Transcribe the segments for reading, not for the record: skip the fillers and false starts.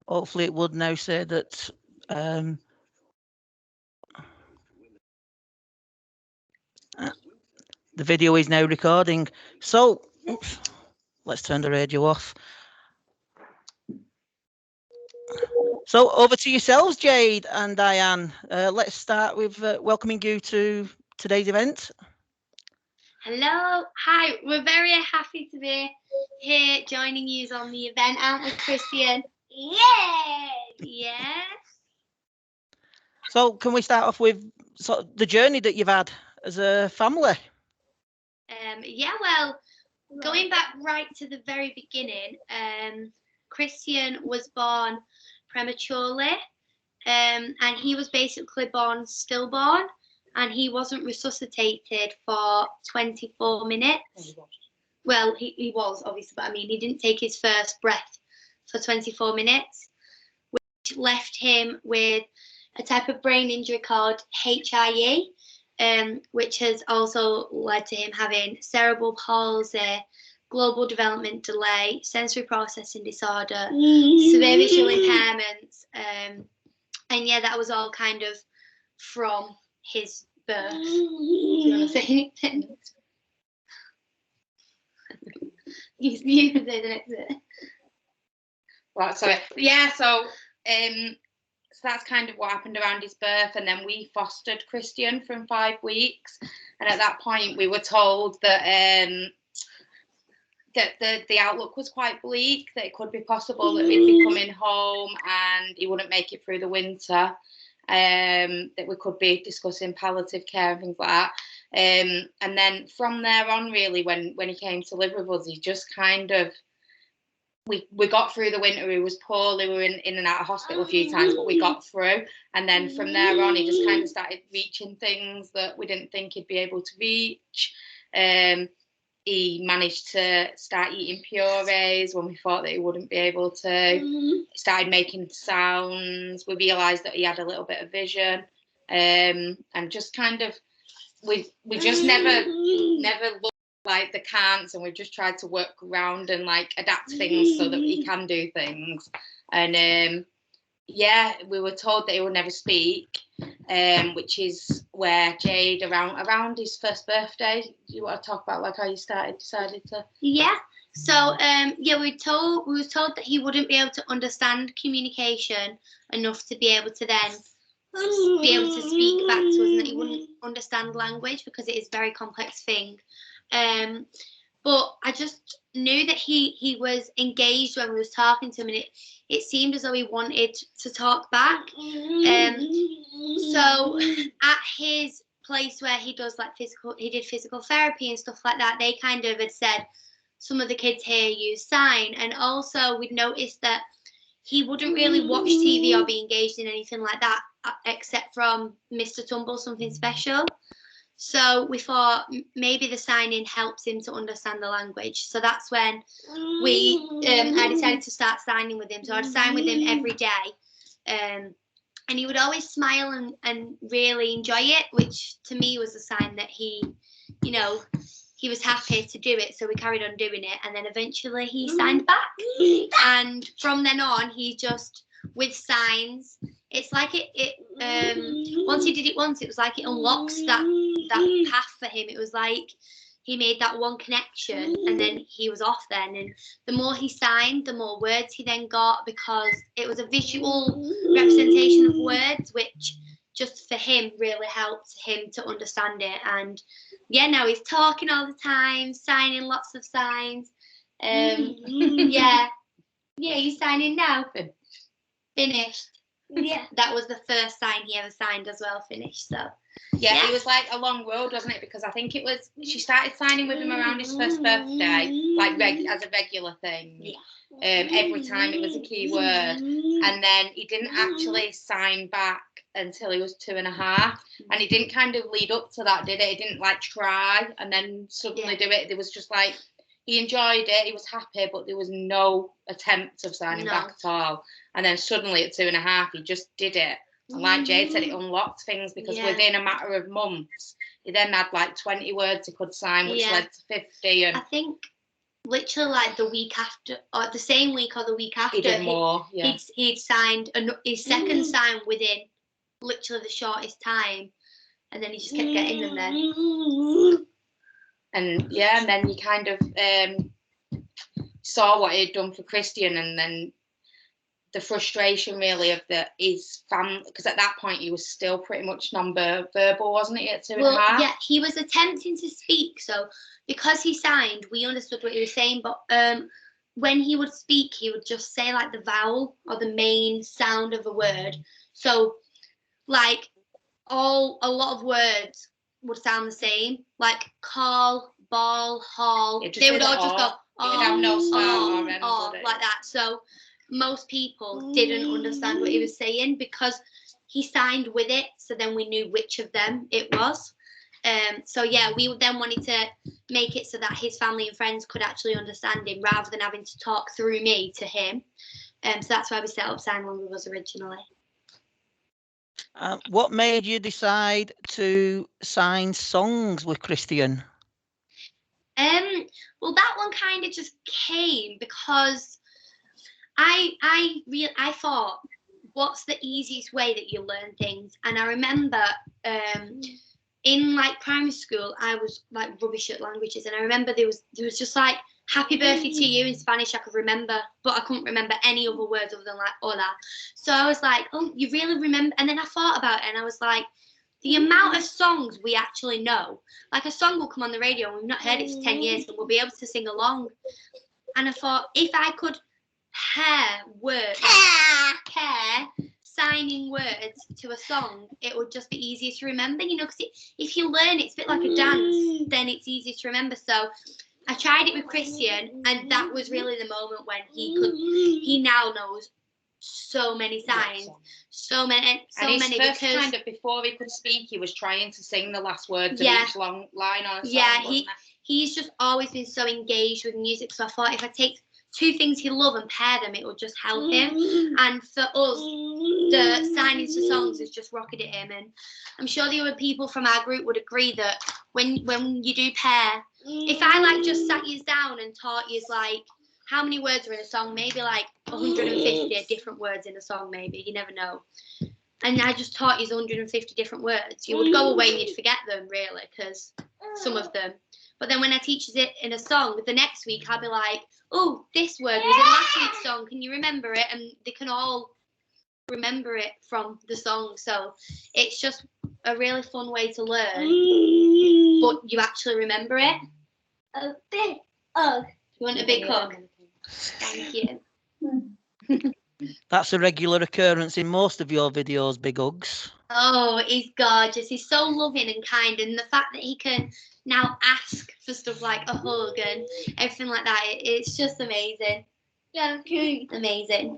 hopefully it would now say that the video is now recording. So, oops, let's turn the radio off. So over to yourselves, Jade and Diane. Let's start with welcoming you to today's event. Hello, hi, we're very happy to be here joining you on the event, aren't we, Christian? Yeah! Yes. So can we start off with sort of the journey that you've had as a family? Yeah, well, going back right to the very beginning, Christian was born prematurely, and he was basically born stillborn, and he wasn't resuscitated for 24 minutes. Well, he was, obviously, but I mean, he didn't take his first breath for 24 minutes, which left him with a type of brain injury called HIE, which has also led to him having cerebral palsy, global development delay, sensory processing disorder, severe visual impairments, and yeah, that was all kind of from his birth. Do you want to say anything? You can say the next bit. Well, sorry. Yeah, so that's kind of what happened around his birth, and then we fostered Christian from 5 weeks, and at that point we were told that that the outlook was quite bleak, that it could be possible that he'd be coming home and he wouldn't make it through the winter, that we could be discussing palliative care and things like that. And then from there on, really, when he came to live with us, he just kind of, we got through the winter. He was poorly, we were in and out of hospital a few times, but we got through. And then from there on, he just kind of started reaching things that we didn't think he'd be able to reach. He managed to start eating purees when we thought that he wouldn't be able to. He started making sounds. We realised that he had a little bit of vision, and just kind of, we just never looked like the can'ts, and we've just tried to work around and like adapt things so that he can do things. And yeah, we were told that he would never speak, which is where Jade, around his first birthday, do you want to talk about like how you decided to? Yeah. So yeah, we was told that he wouldn't be able to understand communication enough to be able to then be able to speak back to us, and that he wouldn't understand language because it is a very complex thing. But I just knew that he was engaged when we was talking to him, and it seemed as though he wanted to talk back. So at his place where he does like physical therapy and stuff like that, they kind of had said some of the kids here use sign, and also we'd noticed that he wouldn't really watch TV or be engaged in anything like that except from Mr. Tumble, something special. So we thought maybe the signing helps him to understand the language. So that's when I decided to start signing with him. So I'd sign with him every day. And he would always smile and really enjoy it, which to me was a sign that he was happy to do it. So we carried on doing it. And then eventually he signed back. And from then on, he just, with signs, it's like once he did it once, it was like it unlocks that path for him. It was like he made that one connection, and then he was off then. And the more he signed, the more words he then got, because it was a visual representation of words, which just for him really helped him to understand it. And yeah, now he's talking all the time, signing lots of signs. Yeah, he's signing now. Finished. Yeah, that was the first sign he ever signed as well. Finished. So yeah, it was like a long road, wasn't it? Because I think it was, she started signing with him around his first birthday, like as a regular thing. Yeah. Every time it was a key word, and then he didn't actually sign back until he was 2.5, and he didn't kind of lead up to that, did it? He didn't like try and then suddenly do it. There was just like, he enjoyed it, he was happy, but there was no attempt of signing back at all. And then suddenly at 2.5, he just did it. And like Jade said, it unlocked things, because within a matter of months, he then had like 20 words he could sign, which led to 50. And I think literally like the week after, or the same week or the week after, He did more. Yeah. he'd signed his second sign within literally the shortest time, and then he just kept getting them then. And yeah, and then you kind of saw what he'd done for Christian, and then the frustration really of his family, because at that point he was still pretty much non-verbal, wasn't he, at 2.5? Yeah, he was attempting to speak, so because he signed, we understood what he was saying, but when he would speak, he would just say like the vowel or the main sound of a word. So like a lot of words would sound the same, like call, ball, hall. They would all just go, oh, have no start or end, like that. So most people didn't understand what he was saying because he signed with it, so then we knew which of them it was. So yeah, we then wanted to make it so that his family and friends could actually understand him rather than having to talk through me to him. So that's why we set up Sign Language originally. What made you decide to sign songs with Christian? Well, that one kind of just came because I thought, what's the easiest way that you learn things? And I remember in like primary school, I was like rubbish at languages, and I remember there was just like happy birthday to you in Spanish I could remember, but I couldn't remember any other words other than like hola. So I was like, oh, you really remember? And then I thought about it, and I was like, the amount of songs we actually know, like a song will come on the radio and we've not heard it for 10 years and we'll be able to sing along. And I thought, if I could pair signing words to a song, it would just be easier to remember, you know, because if you learn it's a bit like a dance, then it's easier to remember. So I tried it with Christian, and that was really the moment when he now knows so many signs, so many. First, because kind of before he could speak, he was trying to sing the last words of each long line on a song. Yeah, he's just always been so engaged with music. So I thought if I take two things he loves and pair them, it would just help him. And for us, the signing to songs has just rocketed him. And I'm sure the other people from our group would agree that when you do pair, if I like just sat you down and taught you like how many words are in a song, maybe like 150 different words in a song, maybe, you never know. And I just taught you 150 different words. You would go away and you'd forget them, really, because some of them. But then when I teach it in a song, the next week I'll be like, oh, this word was in last week's song. Can you remember it? And they can all remember it from the song. So it's just a really fun way to learn, but you actually remember it. A big hug. You want a big hug? Thank you. That's a regular occurrence in most of your videos, big hugs. Oh, he's gorgeous. He's so loving and kind, and the fact that he can now ask for stuff like a hug and everything like that, it's just amazing. Yeah, amazing.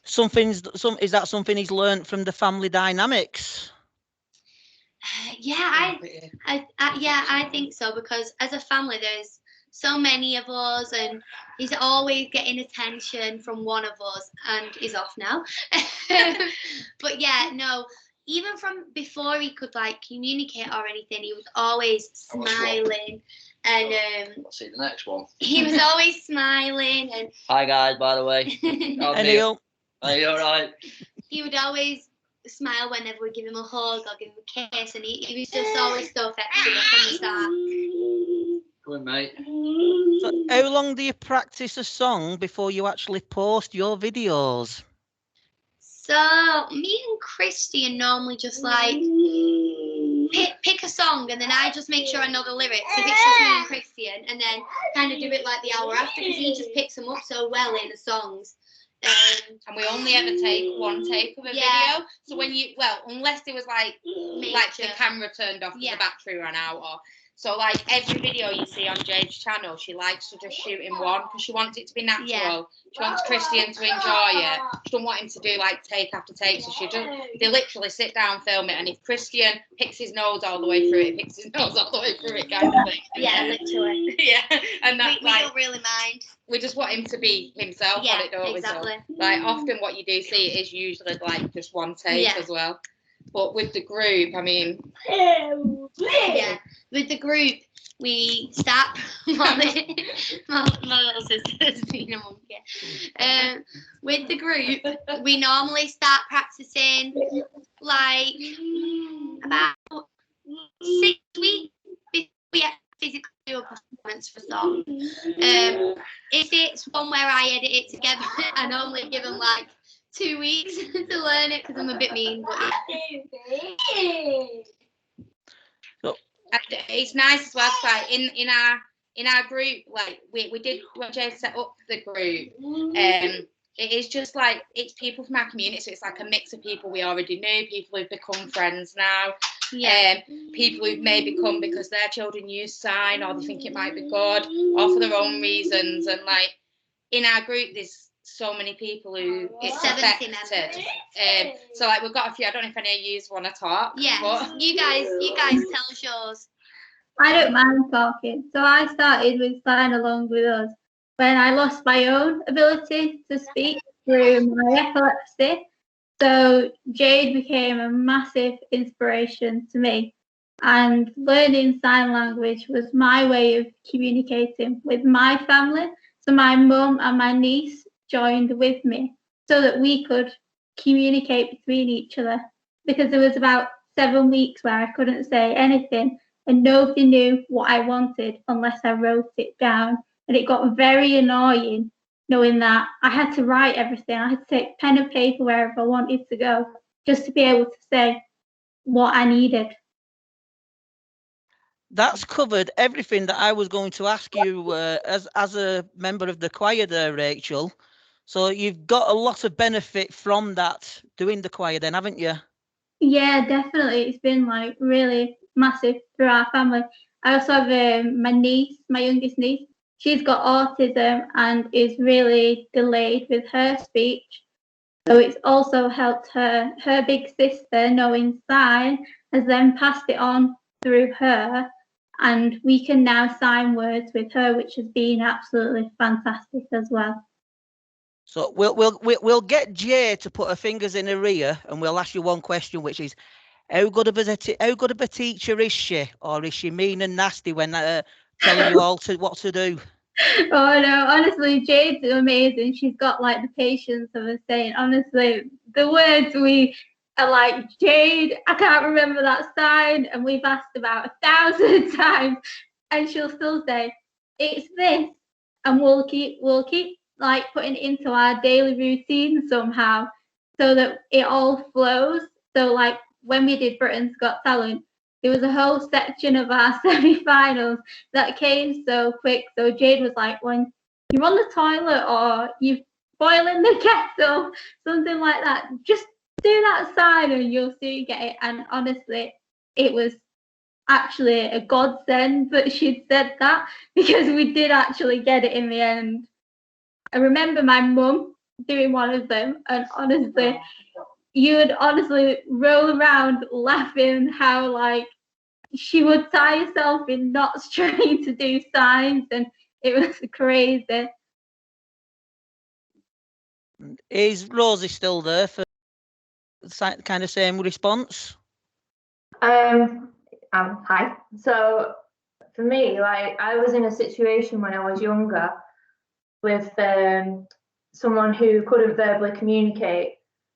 Is that something he's learned from the family dynamics? Yeah, I think so, because as a family there's so many of us and he's always getting attention from one of us, and he's off now. But yeah, no, even from before he could like communicate or anything, he was always smiling. And I'll see the next one. He was always smiling. And hi guys, by the way. Hey Neil. Are you alright? He would always smile whenever we give him a hug or give him a kiss, and he was just always so affectionate from the start. Go on, mate. So how long do you practice a song before you actually post your videos? So me and Christian normally just like pick a song, and then I just make sure I know the lyrics if it's just me and Christian, and then kind of do it like the hour after, because he just picks them up so well in the songs. And we only ever take one take of a video. So when unless it was like the camera turned off and the battery ran out, or so like every video you see on Jade's channel, she likes to just shoot in one because she wants it to be natural. Yeah. She wants Christian to enjoy it. She don't want him to do like take after take. So they literally sit down, film it, and if Christian picks his nose all the way through it, picks his nose all the way through it, kind of thing. Yeah, literally. Yeah, and that we don't really mind. We just want him to be himself on it, don't exactly. we? So, like often what you do see is usually like just one take as well. But with the group, I mean, with the group, we start my little sister's being a monkey. With the group, we normally start practicing like about 6 weeks before we physically do a performance for a song. If it's one where I edit it together, I normally give them like 2 weeks to learn it because I'm a bit mean. But and it's nice as well. Like in our group, like we did when Jay set up the group. It is just like it's people from our community, so it's like a mix of people we already knew, people who've become friends now, people who've maybe come because their children use sign or they think it might be good, or for their own reasons. And like in our group, there's so many people who it's affected. So like we've got a few. I don't know if any of you want to talk. Yeah, but you guys tell us yours. I don't mind talking. So I started with Sign Along With Us when I lost my own ability to speak through my epilepsy. So Jade became a massive inspiration to me. And learning sign language was my way of communicating with my family. So my mum and my niece joined with me so that we could communicate between each other. Because there was about 7 weeks where I couldn't say anything and nobody knew what I wanted unless I wrote it down. And it got very annoying knowing that I had to write everything. I had to take pen and paper wherever I wanted to go just to be able to say what I needed. That's covered everything that I was going to ask you as a member of the choir there, Rachel. So you've got a lot of benefit from that, doing the choir then, haven't you? Yeah, definitely. It's been like really massive for our family. I also have my niece, my youngest niece. She's got autism and is really delayed with her speech. So it's also helped her. Her big sister, knowing sign, has then passed it on through her, and we can now sign words with her, which has been absolutely fantastic as well. So we'll get Jay to put her fingers in her ear, and we'll ask you one question, which is, how good of a teacher is she, or is she mean and nasty when telling you all what to do? Oh no, honestly, Jade's amazing. She's got like the patience of a saint. Honestly, the words we are like, Jade, I can't remember that sign, and we've asked about 1,000 times, and she'll still say, it's this, and we'll keep like putting it into our daily routine somehow so that it all flows. So like when we did Britain's Got Talent, there was a whole section of our semi-finals that came so quick. So Jade was like, when you're on the toilet or you're boiling the kettle, something like that, just do that sign and you'll soon get it. And honestly, it was actually a godsend that she'd said that, because we did actually get it in the end. I remember my mum doing one of them, and honestly, you would honestly roll around laughing how like she would tie herself in knots trying to do signs, and it was crazy. Is Rosie still there for kind of same response? Hi. So for me, like I was in a situation when I was younger with someone who couldn't verbally communicate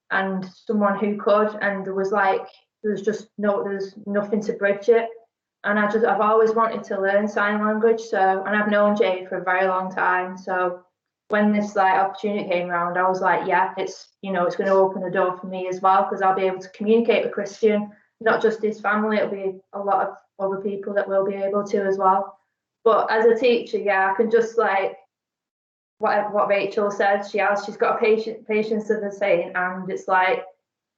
and someone who could, and there's nothing to bridge it. And I've always wanted to learn sign language. So, and I've known Jade for a very long time. So when this like opportunity came around, I was like, yeah, it's it's going to open the door for me as well, because I'll be able to communicate with Christian, not just his family. It'll be a lot of other people that will be able to as well. But as a teacher, yeah, I can just like what Rachel said. She's got a patience of a saint, and it's like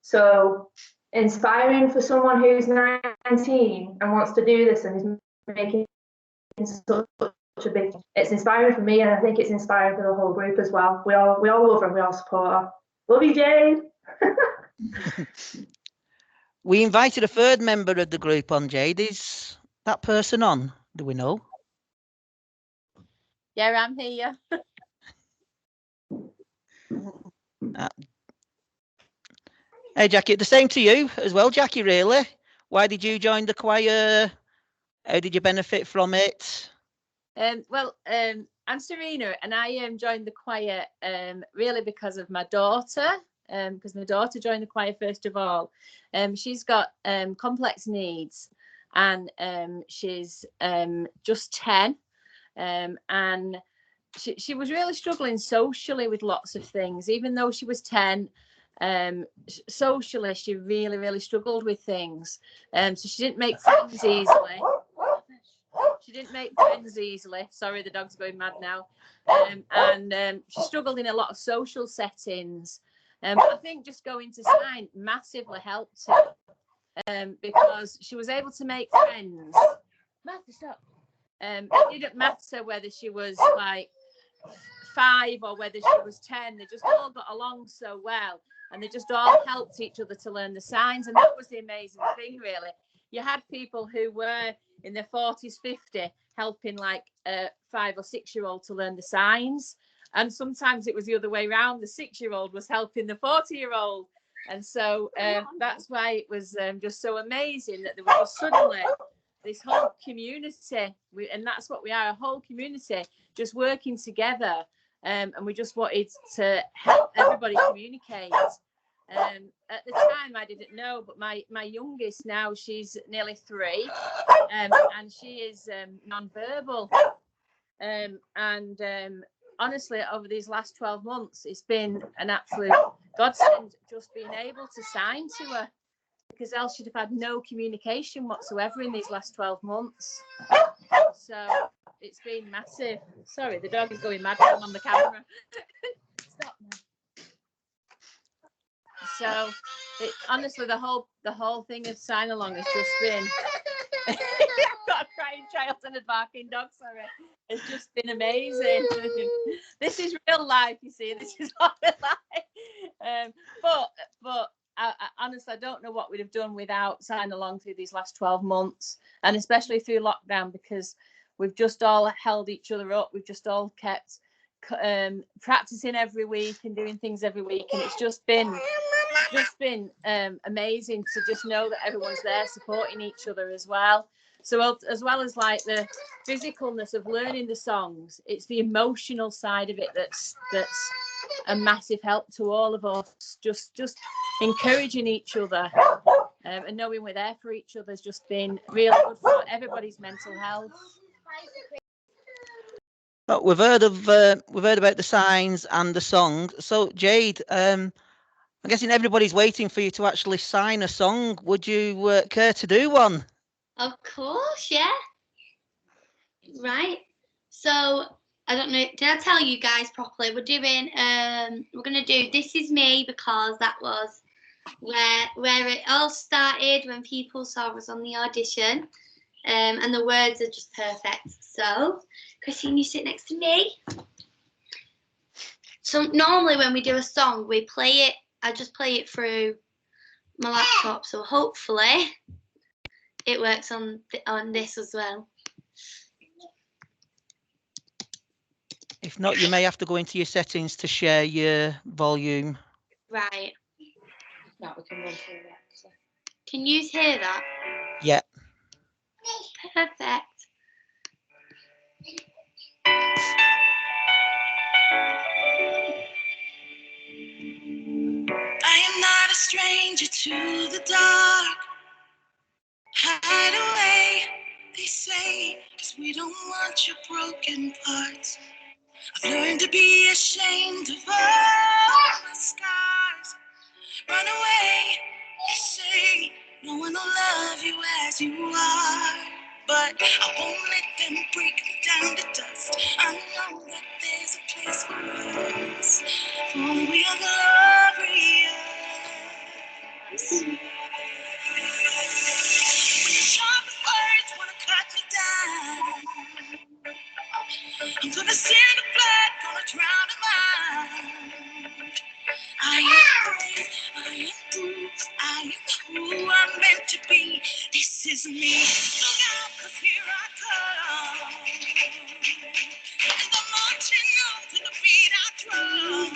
so inspiring for someone who's 19 and wants to do this and is making such a big. It's inspiring for me, and I think it's inspiring for the whole group as well. We all love her, and we all support her. Love you, Jade. We invited a third member of the group on, Jade. Is that person on? Do we know? Yeah, I'm here. Hey, Jackie, the same to you as well, Jackie, really. Why did you join the choir How did you benefit from it? Well, I'm Serena, and I joined the choir really because of my daughter, because my daughter joined the choir first of all. She's got complex needs, and she's just 10, and she was really struggling socially with lots of things. Even though she was 10, socially she really struggled with things. So she didn't make friends easily. She didn't make friends easily. Sorry, the dog's going mad now. And she struggled in a lot of social settings. I think just going to sign massively helped her, because she was able to make friends. Martha, stop. It didn't matter whether she was like 5 or whether she was 10. They just all got along so well, and they just all helped each other to learn the signs. And that was the amazing thing, really. You had people who were in their 40s, 50, helping like a 5 or 6 year old to learn the signs. And sometimes it was the other way around. The 6-year-old was helping the 40-year-old. And so that's why it was just so amazing that there was suddenly this whole community, and that's what we are, a whole community just working together. And we just wanted to help everybody communicate. At the time I didn't know, but my youngest now, she's nearly 3, and she is non-verbal. Honestly, over these last 12 months, it's been an absolute godsend just being able to sign to her, because else she'd have had no communication whatsoever in these last 12 months. So it's been massive. Sorry, the dog is going mad on the camera. Stop now. So honestly, the whole thing of sign along has just been I've got a crying child and a barking dog, sorry. It's just been amazing. This is real life, you see. This is not real life. But I honestly, I don't know what we'd have done without sign along through these last 12 months, and especially through lockdown, because we've just all held each other up. We've just all kept practicing every week and doing things every week, and it's just been amazing to just know that everyone's there supporting each other as well. So as well as like the physicalness of learning the songs, it's the emotional side of it that's a massive help to all of us. Just encouraging each other, and knowing we're there for each other has just been really good for everybody's mental health. Well, we've heard about the signs and the song. So Jade, I'm guessing everybody's waiting for you to actually sign a song. Would you care to do one? Of course, yeah. Right. So I don't know. Did I tell you guys properly? We're gonna do "This Is Me" because that was where it all started when people saw us on the audition, and the words are just perfect. So, Christine, you sit next to me. So normally when we do a song, we play it. I just play it through my laptop. So hopefully it works on this as well. If not, you may have to go into your settings to share your volume. Right. No, we can run through that. So. Can you hear that? Yeah. Perfect. I am not a stranger to the dark. Hide away, they say, 'cause we don't want your broken parts. I've learned to be ashamed of all my scars. Run away, they say, no one will love you as you are. But I won't let them break me down to dust. I know that there's a place for us, for we are glorious. When the sharpest words wanna cut me down, I'm gonna send the blood, gonna drown in mine. I am brave, I am bruised, I am who I'm meant to be. This is me. Look out, 'cause here I come. And I'm marching on to the beat I drum.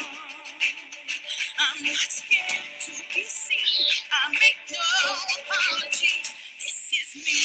I'm not scared to be seen. I make no apologies. This is me.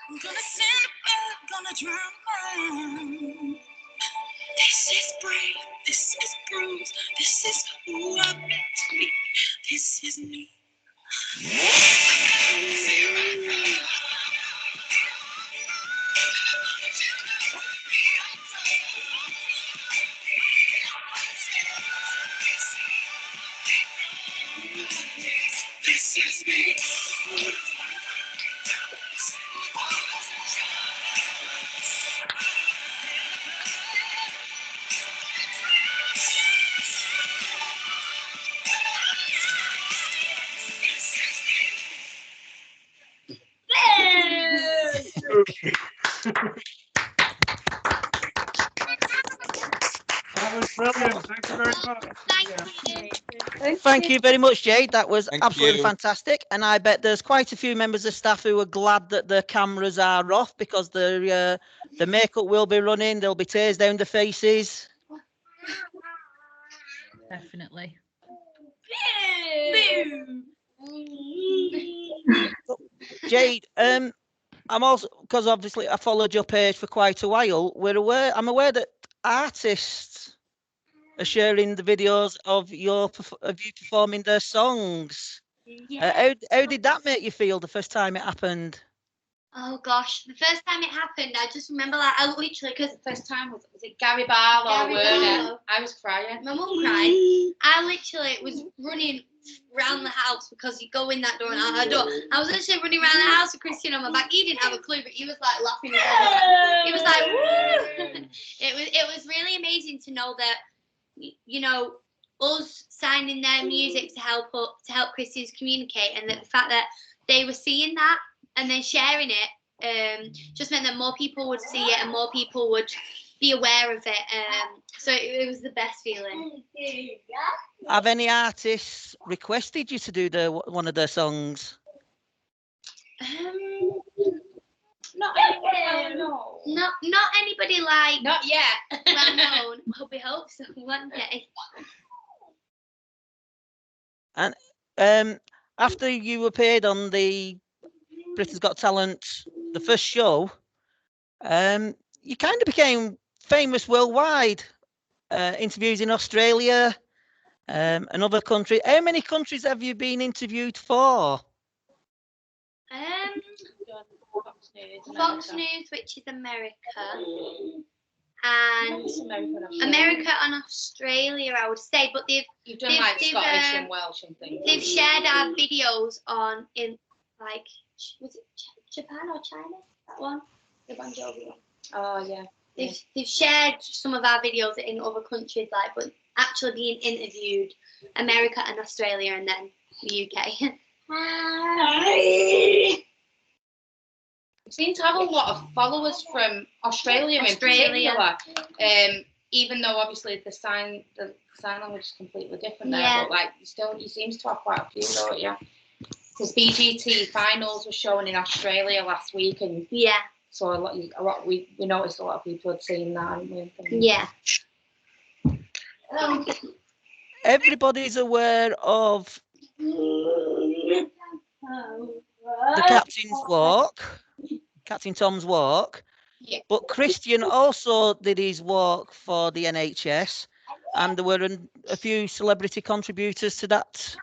I'm gonna send a bird, gonna drown mine. This is brave, this is bruised, this is who I'm meant to be. This is me. This is me. That was brilliant. Thank you very much. Thank you very much, Jade. That was Thank absolutely you. fantastic. And I bet there's quite a few members of staff who are glad that the cameras are off, because the makeup will be running. There'll be tears down the faces. Definitely. Jade, I'm also, because obviously I followed your page for quite a while. I'm aware that artists are sharing the videos of you performing their songs. How did that make you feel the first time it happened? Oh gosh, the first time it happened, I just remember like I literally, because The first time was it Gary Barlow? Gary Weren't it? Barlow. I was crying. my mum cried. I literally was running around the house, because you go in that door and out that door. I was literally running around the house with Christian on my back. He didn't have a clue, but he was like laughing his head off. He was like, woo! It was really amazing to know that, you know, us signing their music to help Christians communicate, and that the fact that they were seeing that and then sharing it just meant that more people would see it and more people would be aware of it. So it was the best feeling. Have any artists requested you to do one of their songs? Not anybody. No. Not anybody like Not yet. well known, but we hope so one day. And after you appeared on the Britain's Got Talent, the first show, you kind of became famous worldwide. Interviews in Australia, another country. How many countries have you been interviewed for? Fox News, which is America, and America and Australia, I would say. But You've done like they've, Scottish and Welsh and things. they've shared our videos in like, was it Japan or China? That one, the Bon Jovi one. Oh yeah. They've shared some of our videos in other countries, like, but actually being interviewed, America and Australia, and then the UK. We seem to have a lot of followers from Australia in particular. Even though obviously the sign language is completely different there, Yeah. but like you seem to have quite a few, don't you? Because BGT finals were showing in Australia last week, and Yeah, so a lot we noticed a lot of people had seen that, hadn't we, and things. yeah. Everybody's aware of the Captain's Walk, Captain Tom's Walk. Yeah. But Christian also did his walk for the NHS, and there were a few celebrity contributors to that.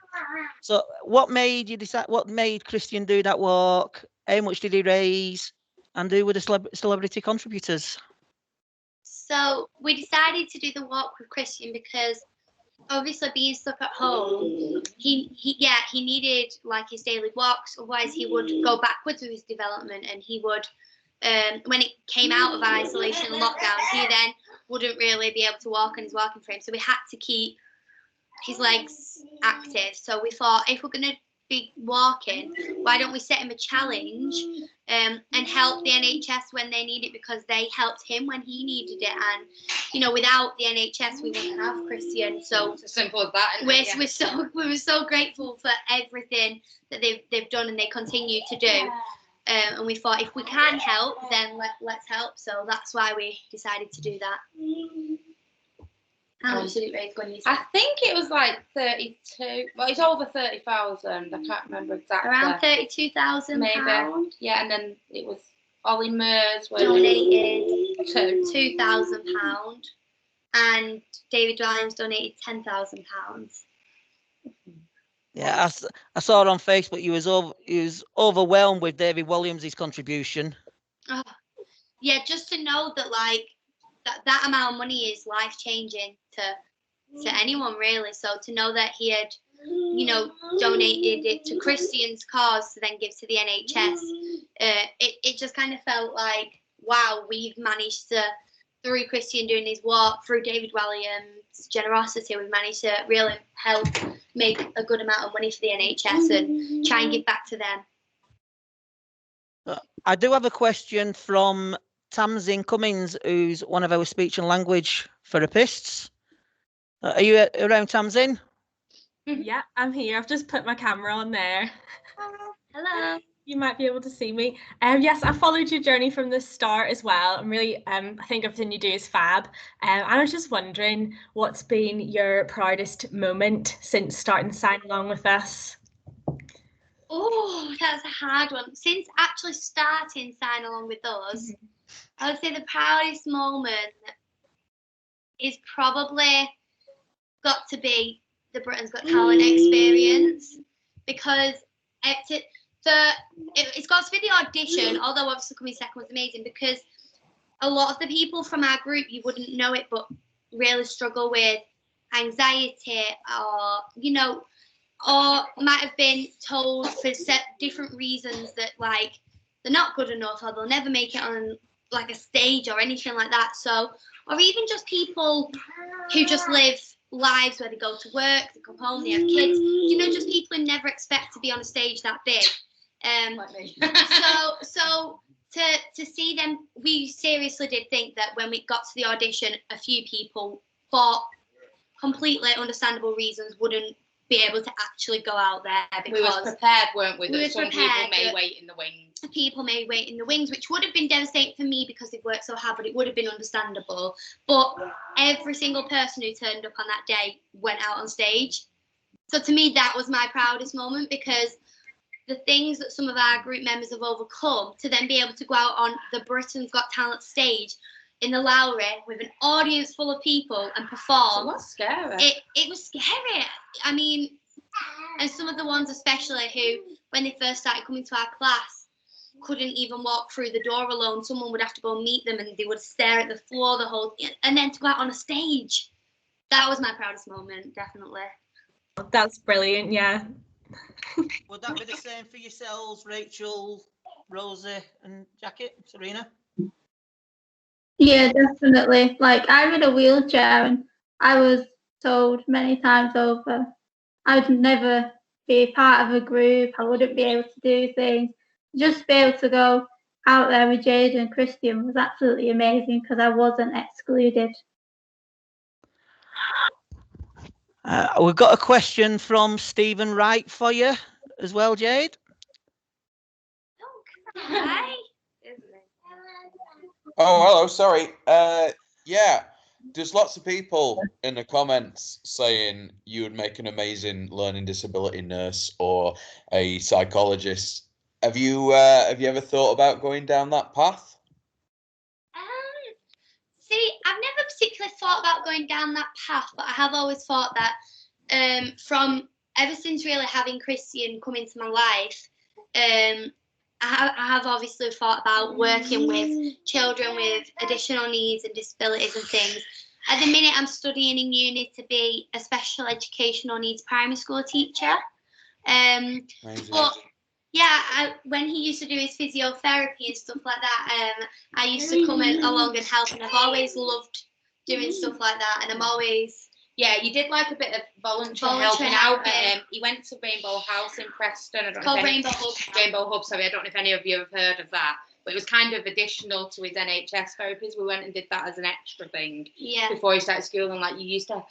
So what made you decide? What made Christian do that walk? How much did he raise? And who were the celebrity contributors? So we decided to do the walk with Christian because obviously being stuck at home, he needed like his daily walks. Otherwise, he would go backwards with his development, and he would, when it came out of isolation and lockdown, he then wouldn't really be able to walk on his walking frame. So we had to keep his legs active. So we thought, if we're going to be walking, why don't we set him a challenge and help the NHS when they need it, because they helped him when he needed it. And you know, without the NHS, we wouldn't have Christian. So it's as simple as that. We were so grateful for everything that they've done and they continue to do. And we thought, if we can help, then let's help. So that's why we decided to do that. How much did it raise when you said? I think it was like 32. Well, it's over 30,000. I can't remember exactly. Around £32,000. Yeah, and then it was Ollie Mers donated £2,000, and David Williams donated £10,000. Yeah, I saw it on Facebook. He was overwhelmed with David Williams' contribution. Oh, yeah, just to know that like that amount of money is life changing to anyone really. So to know that he had, you know, donated it to Christian's cause to then give to the NHS, it just kind of felt like, wow, we've managed to, through Christian doing his walk, through David Williams' generosity, we've managed to really help make a good amount of money for the NHS and try and give back to them. I do have a question from Tamsin Cummins, who's one of our speech and language therapists. Are you around, Tamsin? Yeah, I'm here. I've just put my camera on there. Hello. You might be able to see me. Yes, I followed your journey from the start as well. I'm really, I think everything you do is fab. I was just wondering, what's been your proudest moment since starting Sign Along with us? Oh, that's a hard one. Since actually starting Sign Along with us, I would say the proudest moment is probably got to be the Britain's Got Talent experience, because it's got to be the audition, although obviously coming second was amazing, because a lot of the people from our group, you wouldn't know it, but really struggle with anxiety, or, you know, or might have been told for different reasons that like they're not good enough, or they'll never make it on like a stage or anything like that. So, or even just people who just live lives where they go to work, they come home, they have kids, you know, just people who never expect to be on a stage that big. Like me. so to see them, we seriously did think that when we got to the audition, a few people, for completely understandable reasons, wouldn't be able to actually go out there, because we were prepared, weren't we? That some people may wait in the wings. People may wait in the wings, which would have been devastating for me because they've worked so hard, but it would have been understandable. But every single person who turned up on that day went out on stage. So to me, that was my proudest moment, because the things that some of our group members have overcome, to then be able to go out on the Britain's Got Talent stage in the Lowry with an audience full of people and perform. So that's scary. It was scary. I mean, and some of the ones especially who, when they first started coming to our class, couldn't even walk through the door alone. Someone would have to go meet them, and they would stare at the floor the whole, and then to go out on a stage. That was my proudest moment, definitely. That's brilliant, yeah. Would that be the same for yourselves, Rachel, Rosie and Jackie, Serena? Yeah, definitely. Like, I'm in a wheelchair, and I was told many times over I'd never be part of a group, I wouldn't be able to do things. Just be able to go out there with Jade and Christian was absolutely amazing, because I wasn't excluded. We've got a question from Stephen Wright for you as well, Jade. Hi. Oh, hello, sorry. Yeah, there's lots of people in the comments saying you would make an amazing learning disability nurse or a psychologist. Have you ever thought about going down that path? See, I've never particularly thought about going down that path, but I have always thought that from ever since really having Christian come into my life, I have obviously thought about working with children with additional needs and disabilities and things. At the minute, I'm studying in uni to be a special educational needs primary school teacher. But yeah, when he used to do his physiotherapy and stuff like that, I used to come along and help, and I've always loved doing stuff like that, and I'm always... Yeah, you did like a bit of volunteer helping out. He went to Rainbow House in Preston. I don't know if Rainbow Hub. Rainbow Hub, sorry, I don't know if any of you have heard of that. But it was kind of additional to his NHS therapies. We went and did that as an extra thing before he started school. And like you used to,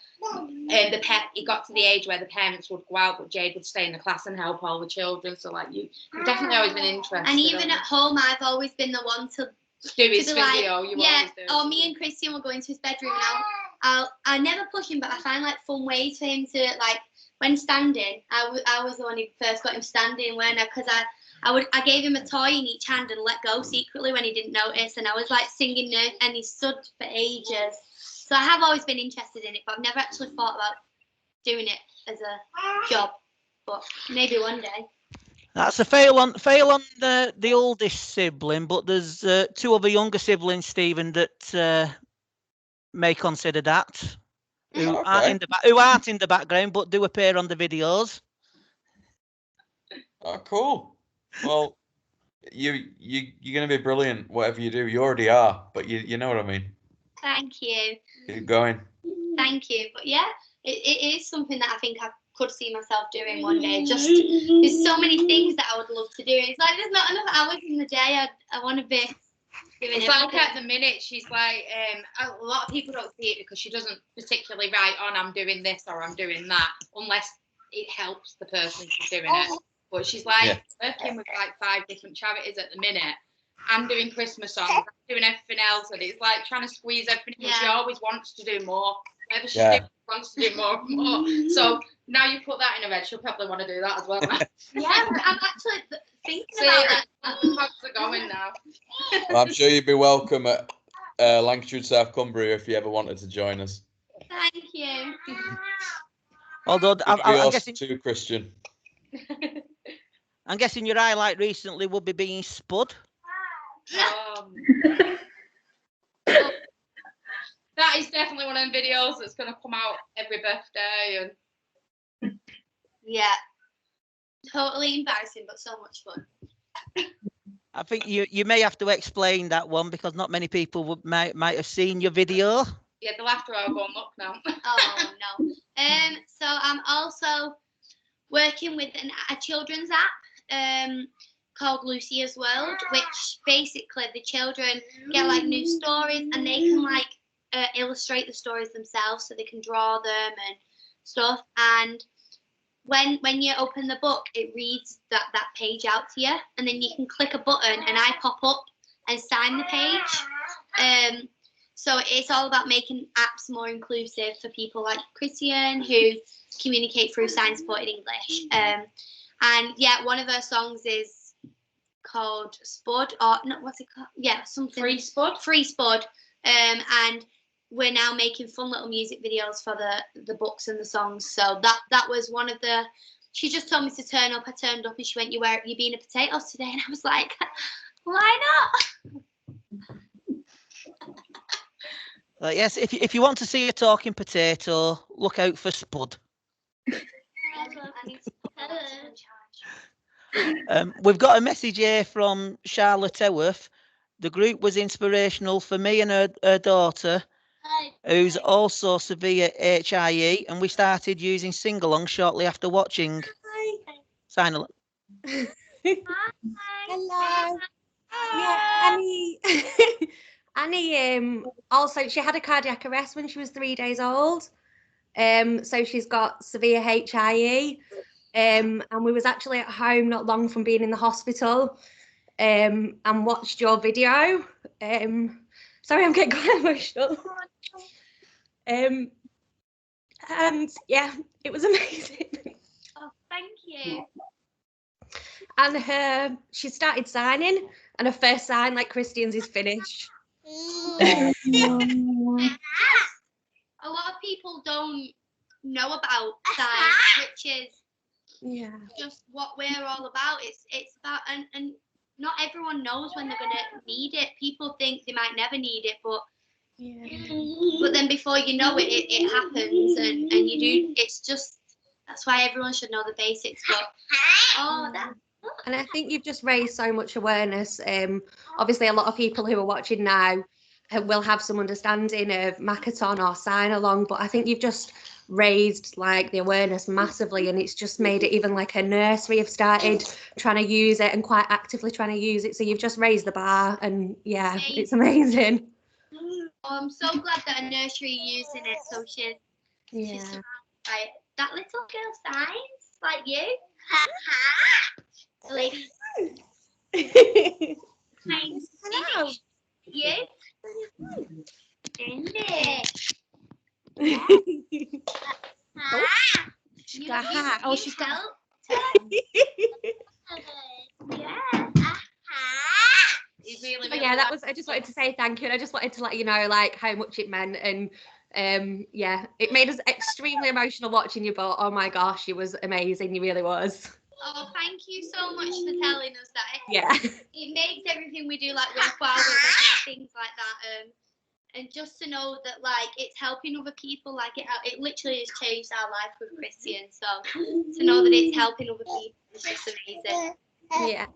he got to the age where the parents would go out, but Jade would stay in the class and help all the children. So like you've definitely always been interested. And even at home, I've always been the one to do his physio. Me and Christian will go into his bedroom now. I never push him, but I find like fun ways for him to like when standing. I was the one who first got him standing because I gave him a toy in each hand and let go secretly when he didn't notice, and I was like singing it, and he stood for ages. So I have always been interested in it, but I've never actually thought about doing it as a job. But maybe one day. That's a fail on the oldest sibling, but there's two other younger siblings, Stephen, that may consider that. Who aren't in the background but do appear on the videos. Oh, cool. Well, you're going to be brilliant, whatever you do. You already are, but you know what I mean. Thank you. Keep going. Thank you. But yeah, it is something that I think I could see myself doing one day. Just there's so many things that I would love to do. It's like there's not enough hours in the day. I want to be doing it's everything. like at the minute she's like a lot of people don't see it because she doesn't particularly write on I'm doing this or I'm doing that unless it helps the person who's doing it. But she's like working with like 5 different charities at the minute. I'm doing Christmas songs, I'm doing everything else, and it's like trying to squeeze everything in. She always wants to do more. Whatever she does, she wants to do more and more. So now you put that in her head, she'll probably want to do that as well. I'm actually thinking about that. How's it going now? Well, I'm sure you'd be welcome at Lancashire, South Cumbria if you ever wanted to join us. Thank you. Although I'm guessing too, Christian. I'm guessing your highlight recently would be being spud. That is definitely one of them videos that's going to come out every birthday. And yeah, totally embarrassing, but so much fun. I think you may have to explain that one because not many people might have seen your video. Yeah, they'll have to go and look now. Oh no. So I'm also working with a children's app called Lucia's World, which basically the children get like new stories and they can like illustrate the stories themselves, so they can draw them and stuff. And when you open the book, it reads that page out to you, and then you can click a button and I pop up and sign the page. So it's all about making apps more inclusive for people like Christian who communicate through sign supported English. And yeah, one of her songs is called Spud, or no, what's it called? Yeah, something. Free Spud. Free Spud. And we're now making fun little music videos for the books and the songs. So that was one of the. She just told me to turn up. I turned up and she went, "You being a potatoes today?" And I was like, "Why not?" Yes, if you want to see a talking potato, look out for Spud. We've got a message here from Charlotte Eworth. The group was inspirational for me and her daughter, who's also severe HIE, and we started using sing-along shortly after watching. Sign along. Hello. Yeah, Annie also, she had a cardiac arrest when she was 3 days old. So she's got severe HIE. And we was actually at home not long from being in the hospital and watched your video. Sorry, I'm getting quite emotional. And yeah, it was amazing. Oh, thank you. And she started signing, and her first sign, like Christian's, is finish. A lot of people don't know about signs, which is just what we're all about. It's about and not everyone knows when they're going to need it. People think they might never need it, but then before you know it, it happens, and you do. It's just, that's why everyone should know the basics. But and I think you've just raised so much awareness. Obviously, a lot of people who are watching now will have some understanding of Makaton or sign along, but I think you've just raised like the awareness massively, and it's just made it, even like a nursery have started trying to use it and quite actively trying to use it. So you've just raised the bar, and yeah, it's amazing. I'm so glad that a nursery using it, so she's surrounded by that little girl signs like you. The lady. Hello. You. She's got a hat. Oh, she's got. Really, But yeah, that was. I just wanted to say thank you, and I just wanted to let you know like how much it meant, and yeah, it made us extremely emotional watching you. But oh my gosh, you was amazing. You really was. Oh, thank you so much for telling us that. Yeah. It makes everything we do like worthwhile with things like that. And just to know that like it's helping other people, like it literally has changed our life with Christian. So to know that it's helping other people is just amazing. Yeah.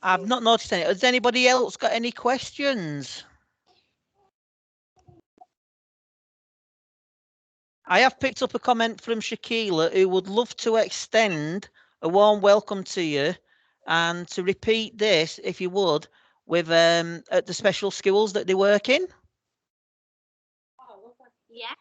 I've not noticed any. Has anybody else got any questions? I have picked up a comment from Shakila, who would love to extend a warm welcome to you and to repeat this, if you would, with at the special schools that they work in. Yeah.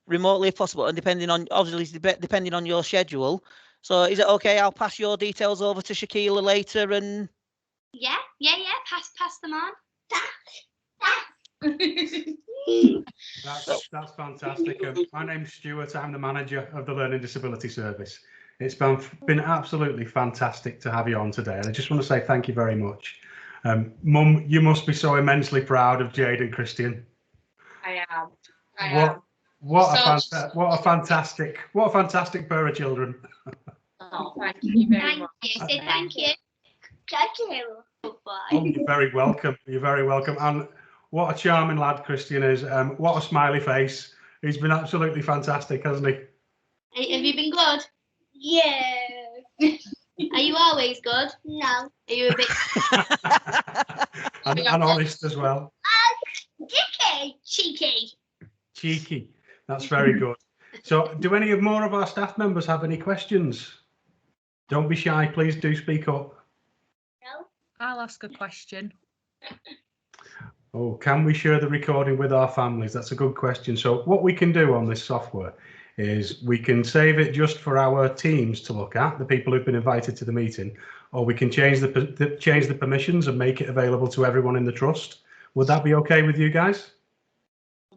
Remotely if possible, and depending on your schedule. So is it okay? I'll pass your details over to Shakila later, and Yeah. Pass them on. That's fantastic. My name's Stuart. I'm the manager of the Learning Disability Service. It's been absolutely fantastic to have you on today, and I just want to say thank you very much. Mum, you must be so immensely proud of Jade and Christian. I am. What a fantastic pair of children. Oh, thank you very much. Say thank you. Thank you. Oh, you're very welcome. You're very welcome. And what a charming lad Christian is. What a smiley face. He's been absolutely fantastic, hasn't he? Have you been good? Yeah. Are you always good? No. Are you a bit and honest as well. Cheeky. That's very good. So do any more of our staff members have any questions? Don't be shy, please do speak up. No. I'll ask a question. Oh, can we share the recording with our families? That's a good question. So what we can do on this software is we can save it just for our teams to look at, the people who've been invited to the meeting, or we can change the permissions and make it available to everyone in the trust. Would that be okay with you guys?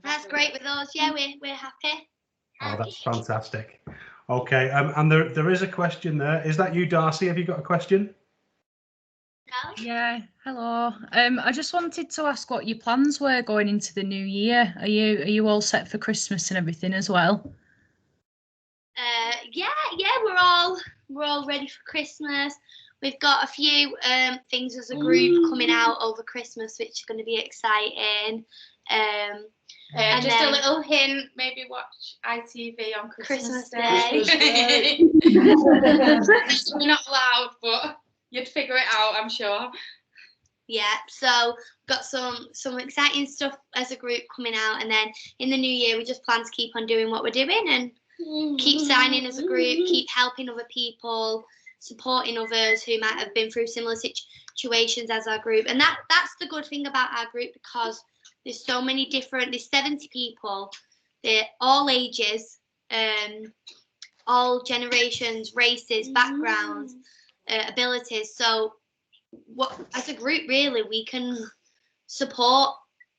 That's great with us. Yeah, we're happy. Oh, that's fantastic. Okay, and there is a question there. Is that you, Darcy? Have you got a question? No. Yeah, hello. I just wanted to ask what your plans were going into the new year. Are you all set for Christmas and everything as well? Yeah, we're all ready for Christmas. We've got a few things as a group coming out over Christmas, which are going to be exciting. And just then, a little hint, maybe watch ITV on Christmas Day. We're not loud, but you'd figure it out, I'm sure. Yeah, so we've got some exciting stuff as a group coming out, and then in the new year we just plan to keep on doing what we're doing and keep signing as a group, keep helping other people, supporting others who might have been through similar situations as our group. And that's the good thing about our group, because there's so many different, there's 70 people, they're all ages, all generations, races, backgrounds, abilities. So as a group, really, we can support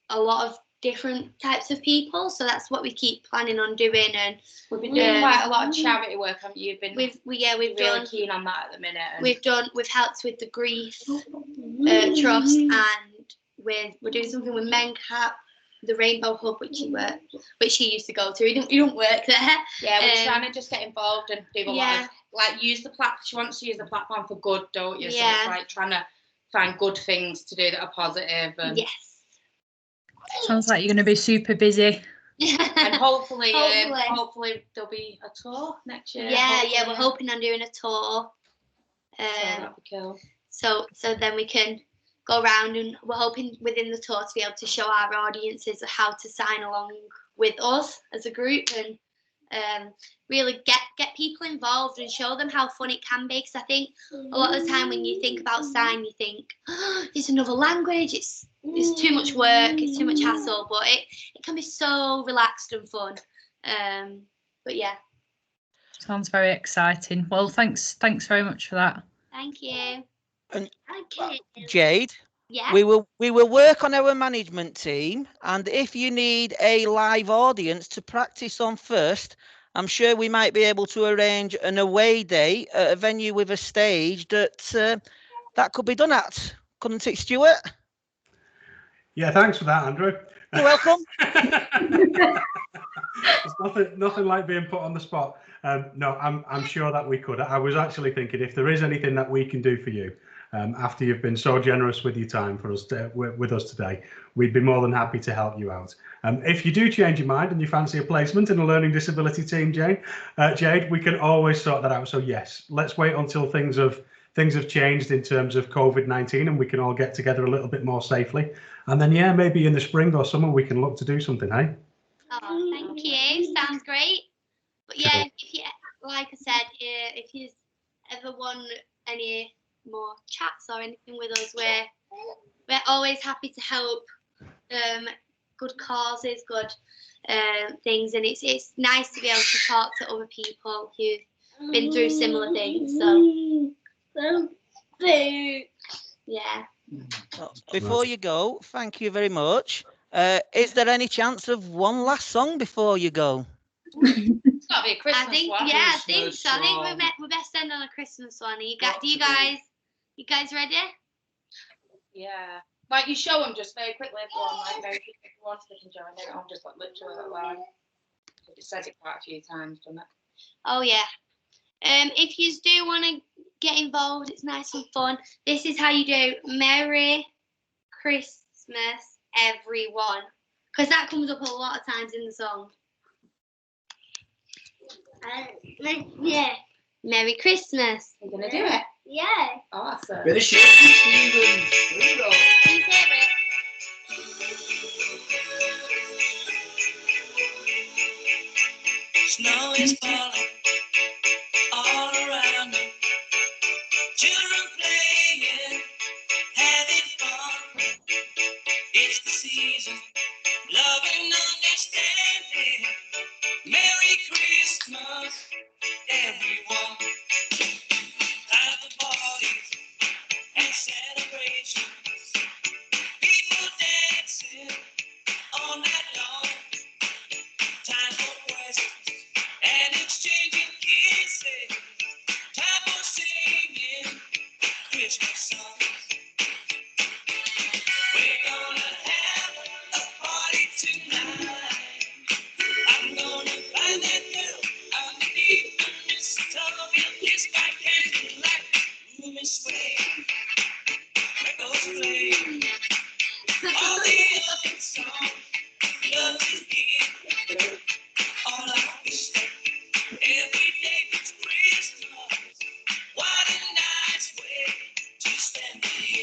a lot of different types of people. So that's what we keep planning on doing. And we've been doing quite a lot of charity work, haven't you? We've really done, keen on that at the minute. We've helped with the grief trust, and we're doing something with MenCap. the Rainbow Hub, which she used to go to. You don't work there. Yeah, we're trying to just get involved and do a lot Yeah. of, like, use the platform. She wants to use the platform for good, don't you? So Yeah. it's like trying to find good things to do that are positive. And, Yes. Sounds like you're going to be super busy. and hopefully, Hopefully. hopefully there'll be a tour next year. Yeah, we're hopefully. hoping on doing a tour. So that'd be cool. So then we can go around, and we're hoping within the tour to be able to show our audiences how to sign along with us as a group, and really get people involved and show them how fun it can be. Because I think a lot of the time when you think about sign, you think, oh, it's another language, it's too much work, it's too much hassle, but it can be so relaxed and fun. But yeah. Sounds very exciting. Well, thanks very much for that. Thank you. And Okay. Jade, Yeah. we will work on our management team, and if you need a live audience to practice on first, I'm sure we might be able to arrange an away day at a venue with a stage that could be done at. Couldn't it, Stuart? Yeah, thanks for that, Andrew. You're welcome. There's nothing like being put on the spot. No, I'm sure that we could. I was actually thinking, if there is anything that we can do for you, after you've been so generous with your time for us with us today, we'd be more than happy to help you out. If you do change your mind and you fancy a placement in a learning disability team, Jade, we can always sort that out. So yes, let's wait until things have changed in terms of COVID-19 and we can all get together a little bit more safely. And then, yeah, maybe in the spring or summer we can look to do something, hey? Oh, thank you. Sounds great. But yeah, if you, like I said, if you ever want any more chats or anything with us, we're always happy to help. Good causes, good things, and it's nice to be able to talk to other people who've been through similar things. So yeah. Before you go, thank you very much. Is there any chance of one last song before you go? It's got to be a Christmas one. Yeah, I think so. I think we best end on a Christmas one. You guys ready? Yeah. Like, you show them just very quickly, everyone, like, maybe if you want to can join it, I'm just like literally that line. It says it quite a few times, doesn't it? Oh yeah. If you do want to get involved, it's nice and fun. This is how you do Merry Christmas, everyone, because that comes up a lot of times in the song. Yeah. Merry Christmas. You're gonna do it? Yeah. Awesome. Bit of shit, Stephen. Here we go. Please hear it. Snow is falling all around me. Children playing, having fun. It's the season, love and understanding. Merry Christmas, everyone. Have parties and celebrations. People dancing all night long. Time for presents and exchanging kisses. Time for singing Christmas songs. We're gonna have a party tonight. I'm gonna find that girl underneath the mistletoe. Kiss my candlelight, room is swaying, echoes playing. All the other songs, love is here. All I wish that every day was Christmas. What a nice way to spend the year.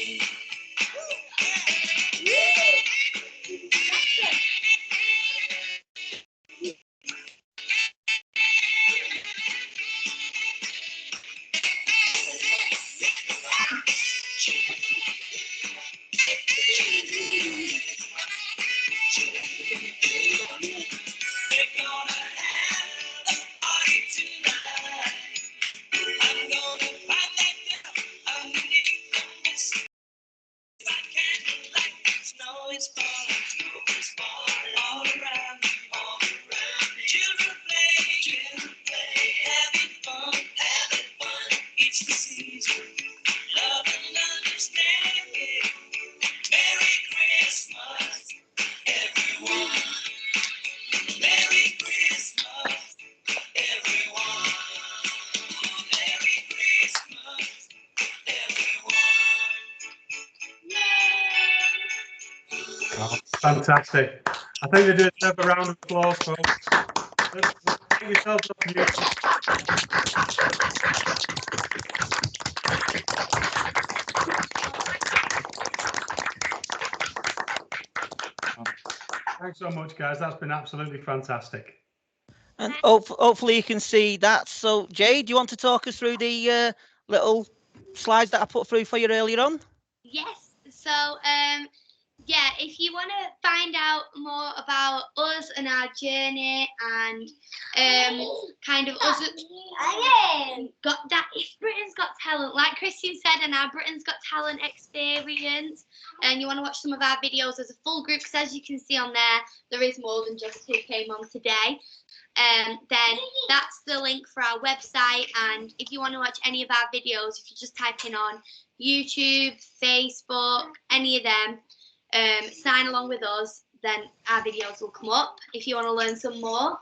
Oh, fantastic. I think they deserve a round of applause, folks. Let's get yourselves off mute. Thanks so much, guys. That's been absolutely fantastic. And hopefully you can see that. So, Jade, do you want to talk us through the little slides that I put through for you earlier on? Yes. So, yeah, if you want to find out more about us and our journey and kind of us got that, if Britain's Got Talent, like Christian said, and our Britain's Got Talent experience, and you want to watch some of our videos as a full group, because as you can see on there is more than just who came on today. Then that's the link for our website, and if you want to watch any of our videos, if you just type in on YouTube, Facebook, any of them, sign along with us, then our videos will come up if you want to learn some more.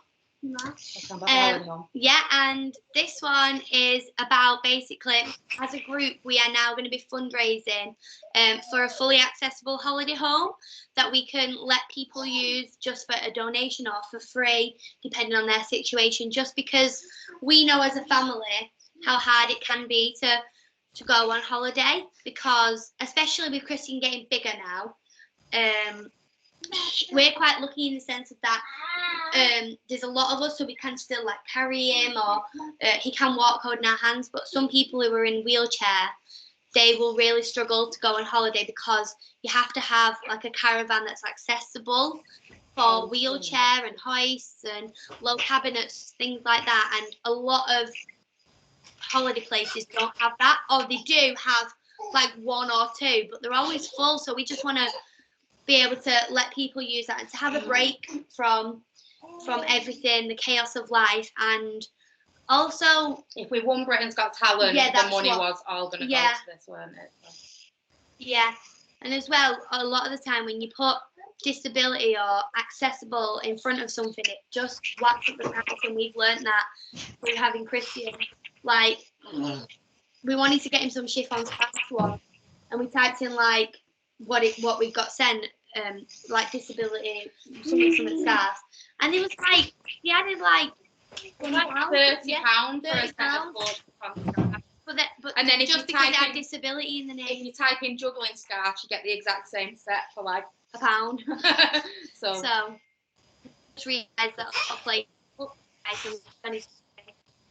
Yeah, and this one is about basically, as a group, we are now going to be fundraising for a fully accessible holiday home that we can let people use just for a donation or for free, depending on their situation, just because we know as a family how hard it can be to go on holiday, because especially with Christian getting bigger now, we're quite lucky in the sense of that there's a lot of us, so we can still like carry him, or he can walk holding our hands. But some people who are in wheelchair, they will really struggle to go on holiday, because you have to have like a caravan that's accessible for wheelchair and hoists and low cabinets, things like that. And a lot of holiday places don't have that, or they do have like one or two, but they're always full. So we just want to be able to let people use that and to have a break from everything, the chaos of life. And also, if we won Britain's Got Talent, the money was all going to go to this, weren't it? Yeah, and as well, a lot of the time when you put disability or accessible in front of something, it just whacks up the price, and we've learned that through having Christian. Like, we wanted to get him some chiffon scarf one, and we typed in like what we got sent, like disability, something scarves, and it was like he added like £30 for a set of 40 but and then if just you because type it had in disability in the name, if you type in juggling scarf, you get the exact same set for like £1. so just realize that like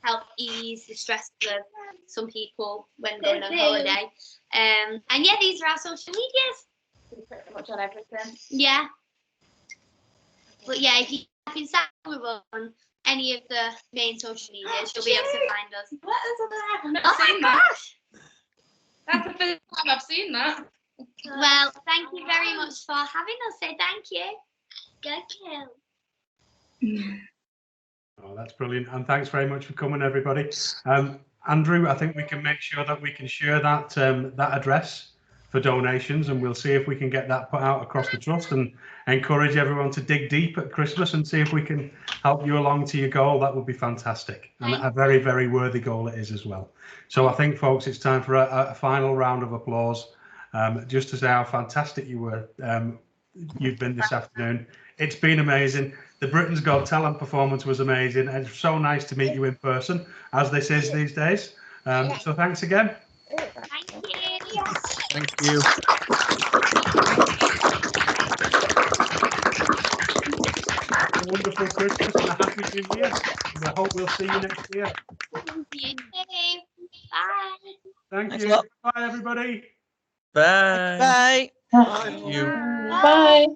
help ease the stress of some people when going on holiday. And yeah, these are our social medias. Pretty much on everything. Yeah. But yeah, if you can sign with us on any of the main social medias, you'll be able to find us. I've never seen that. That's the first time I've seen that. Well, thank you very much for having us. Say thank you. Thank you. Oh, that's brilliant. And thanks very much for coming, everybody. Andrew, I think we can make sure that we can share that that address for donations, and we'll see if we can get that put out across the trust and encourage everyone to dig deep at Christmas and see if we can help you along to your goal. That would be fantastic, and a very, very worthy goal it is as well. So I think, folks, it's time for a final round of applause, just to say how fantastic you were. You've been this afternoon. It's been amazing. The Britain's Got Talent performance was amazing, and it's so nice to meet you in person, as this is these days. So thanks again. Thank you. Thank you. A wonderful Christmas and a happy New Year. I hope we'll see you next year. You too. Bye. Thank you. Bye, everybody. Bye. Bye. Thank you. Bye.